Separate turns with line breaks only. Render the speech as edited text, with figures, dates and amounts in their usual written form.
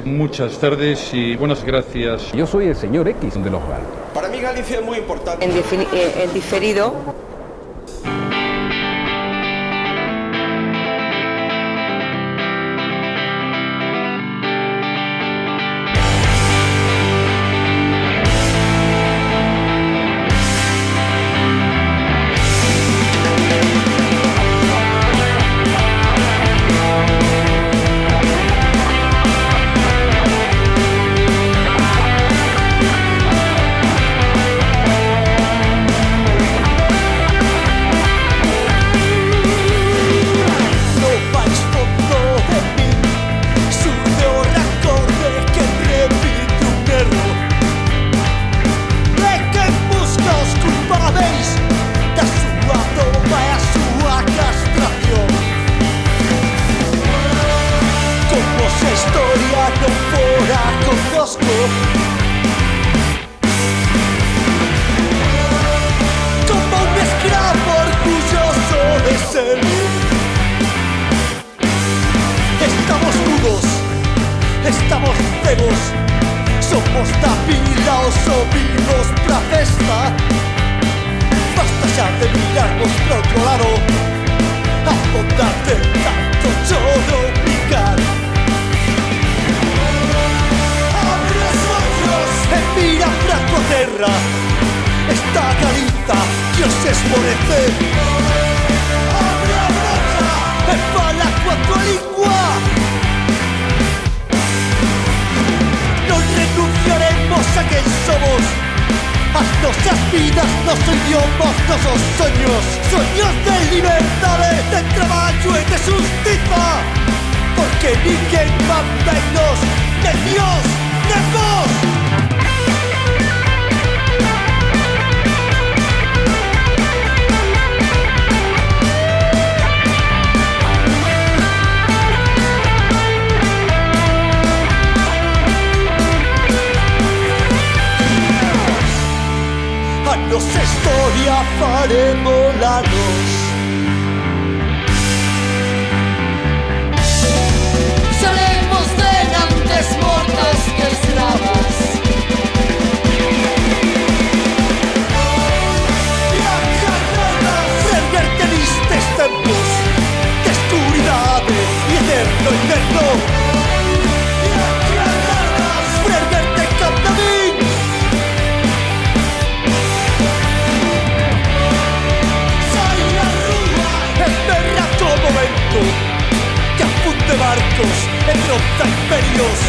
Muchas tardes y buenas gracias.
Yo soy el señor X de los Gal.
Para mí Galicia es muy importante.
En diferido.
Como un esclavo orgulloso de ser. Estamos mudos, estamos cegos, somos tapilados o vivos pra festa. Basta ya de mirarnos para otro lado, afondarte tanto choro picar. Mira pra tua terra, esta Galiza que os esmorece. Abre a boca e fala coa tua lingua. Non renunciaremos a quen somos, as nosas vidas, noso idioma, nosos soños. Soños de liberdade, de traballo e de justiza. Porque ninguén manda en nos, de Dios, de vos. Nosa historia faremolanos. Seremos denantes mortas que esclavas. E a carreras reverte nestes tempos de escuridade e eterno inverno. E a carreras reverte cada vez. Que apunte barcos, enronta imperios.